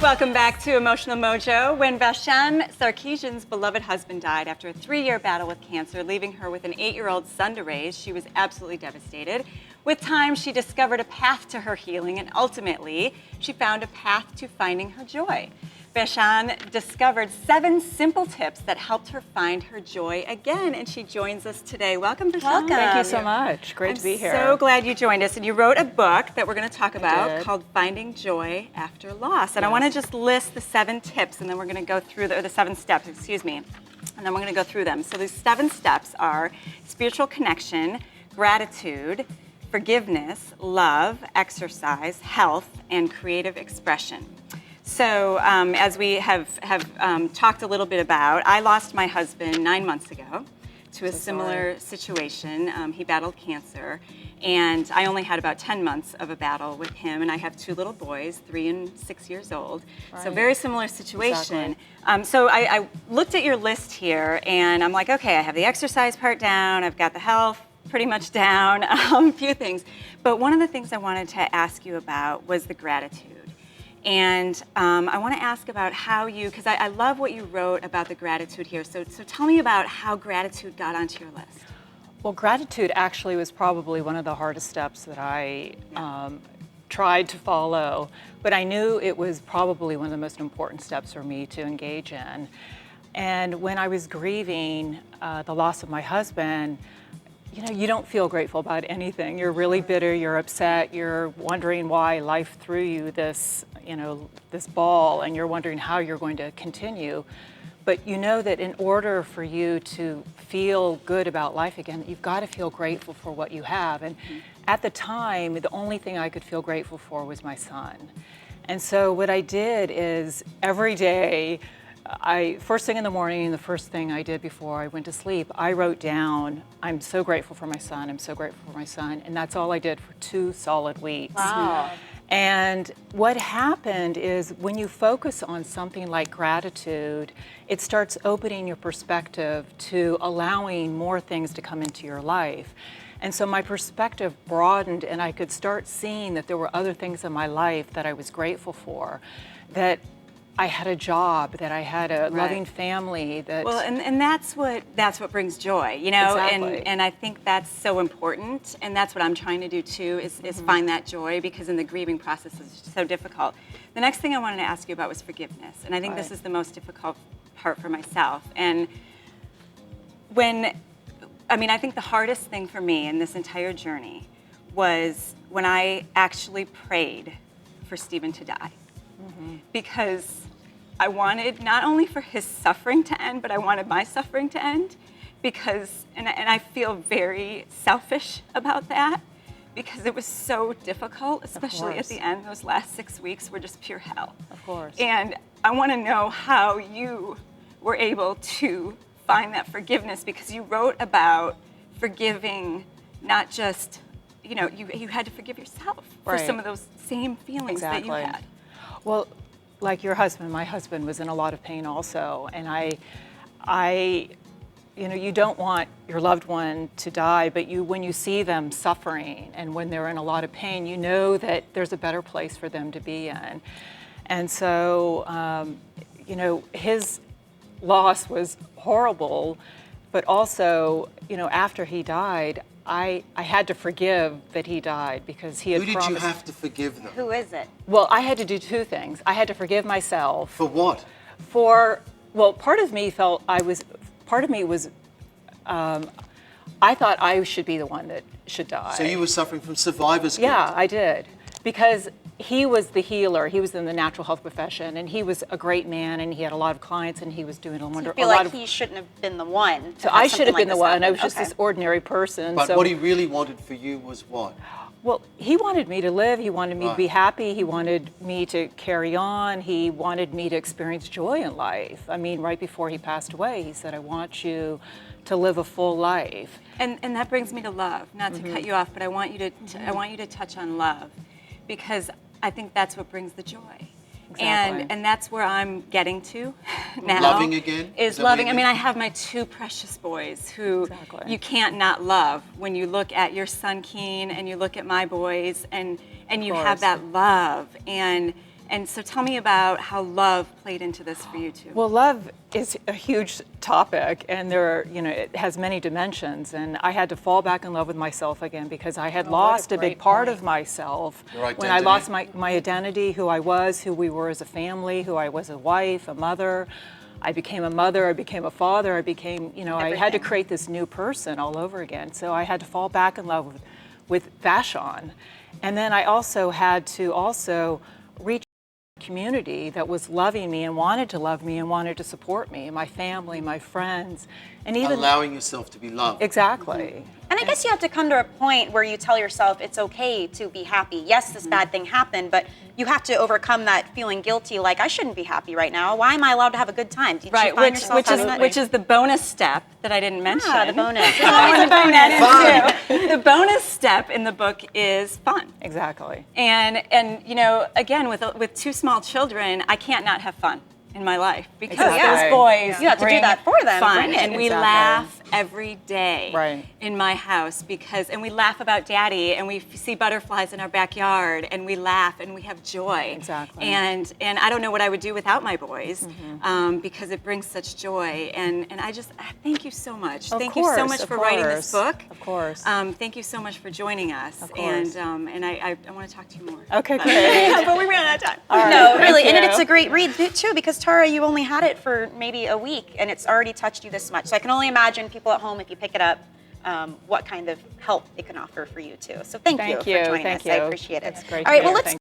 Welcome back to Emotional Mojo. When Vashon Sarkisian's beloved husband died after a 3-year battle with cancer, leaving her with an 8-year-old son to raise, she was absolutely devastated. With time, she discovered a path to her healing, and ultimately, she found a path to finding her joy. Vashon discovered 7 simple tips that helped her find her joy again, and she joins us today. Welcome, Vashon. Welcome. Thank you so much. Great to be here. I'm so glad you joined us, and you wrote a book that we're going to talk about called Finding Joy After Loss. And I want to just list the 7 tips, and then we're going to go through or the 7 steps, excuse me, and then we're going to go through them. So these 7 steps are spiritual connection, gratitude, forgiveness, love, exercise, health, and creative expression. So as we have talked a little bit about, I lost my husband 9 months ago to a similar situation. He battled cancer, and I only had about 10 months of a battle with him, and I have 2 little boys, 3 and 6 years old. Right. So very similar situation. Exactly. So I looked at your list here, and I'm like, okay, I have the exercise part down, I've got the health pretty much down, a few things. But one of the things I wanted to ask you about was the gratitude. And I want to ask about how you, because I love what you wrote about the gratitude here. So tell me about how gratitude got onto your list. Well, gratitude actually was probably one of the hardest steps that I tried to follow, but I knew it was probably one of the most important steps for me to engage in. And when I was grieving the loss of my husband, you know, you don't feel grateful about anything. You're really bitter, you're upset, you're wondering why life threw you this, you know, this ball, and you're wondering how you're going to continue. But you know that in order for you to feel good about life again, you've got to feel grateful for what you have. And at the time, the only thing I could feel grateful for was my son. And so what I did is every day, first thing in the morning, the first thing I did before I went to sleep, I wrote down, I'm so grateful for my son, I'm so grateful for my son. And that's all I did for 2 solid weeks. Wow. And what happened is when you focus on something like gratitude, it starts opening your perspective to allowing more things to come into your life. And so my perspective broadened, and I could start seeing that there were other things in my life that I was grateful for, that I had a job, that I had a loving family. That well, and that's what brings joy, you know. Exactly. And I think that's so important, and that's what I'm trying to do too, is find that joy, because in the grieving process is so difficult. The next thing I wanted to ask you about was forgiveness, and I think this is the most difficult part for myself. And I think the hardest thing for me in this entire journey was when I actually prayed for Stephen to die. Because I wanted not only for his suffering to end, but I wanted my suffering to end, because, and I feel very selfish about that, because it was so difficult, especially at the end. Those last 6 weeks were just pure hell. Of course. And I want to know how you were able to find that forgiveness, because you wrote about forgiving, not just, you know, you had to forgive yourself for some of those same feelings that you had. Well, like your husband, my husband was in a lot of pain also, and I, you know, you don't want your loved one to die, but when you see them suffering and when they're in a lot of pain, you know that there's a better place for them to be in. And so, you know, his loss was horrible, but also, you know, after he died, I had to forgive that he died, because he had promised. Who did you have to forgive them? Who is it? Well, I had to do 2 things. I had to forgive myself. For what? Well, part of me was, I thought I should be the one that should die. So you were suffering from survivor's guilt? Yeah, I did. Because he was the healer. He was in the natural health profession, and he was a great man, and he had a lot of clients, and he was doing a wonderful. You feel like he shouldn't have been the one. So I should have been the one. I was just this ordinary person. But what he really wanted for you was what? Well, he wanted me to live. He wanted me to be happy. He wanted me to carry on. He wanted me to experience joy in life. I mean, right before he passed away, he said, I want you to live a full life. And that brings me to love. Not to cut you off, but I want you to touch on love, because I think that's what brings the joy. Exactly. And that's where I'm getting to now. Loving again? Is loving. I mean, I have my 2 precious boys who you can't not love when you look at your son Keen and you look at my boys, and you have that love. And And so tell me about how love played into this for you too. Well, love is a huge topic, and it has many dimensions. And I had to fall back in love with myself again because I had lost a big part of myself Your when I identity. lost my identity, who I was, who we were as a family, who I was a wife, a mother. I became a mother, I became a father, I became, I had to create this new person all over again. So I had to fall back in love with Vashon. And then I also had to reach a community that was loving me and wanted to love me and wanted to support me, my family, my friends, and even Allowing yourself to be loved. exactly. And I guess you have to come to a point where you tell yourself it's okay to be happy. Yes, this bad thing happened, but you have to overcome that feeling guilty, like I shouldn't be happy right now. Why am I allowed to have a good time? Did Right, you find yourself having that? which is the bonus step that I didn't mention. the bonus. Always a bonus. Fun. The bonus step in the book is fun. Exactly. And again, with two small children, I can't not have fun in my life because Exactly. those boys You have to do bring that for them. fun, Bring it. and we Exactly. laugh every day Right. in my house and we laugh about Daddy, and we see butterflies in our backyard, and we laugh and we have joy. Exactly. And I don't know what I would do without my boys because it brings such joy. And I thank you so much. Of Thank you so course, much of for writing this course. book. Of course. Thank you so much for joining us. Of course. And I want to talk to you more. Okay, great. But we ran out of time. No, Thank really, and you. it's a great read too, because Tara, you only had it for maybe a week, and it's already touched you this much. So I can only imagine people at home, if you pick it up, what kind of help it can offer for you too. So thank you for joining Thank us. you. I appreciate it. It's great All right, to well, hear. let's Thank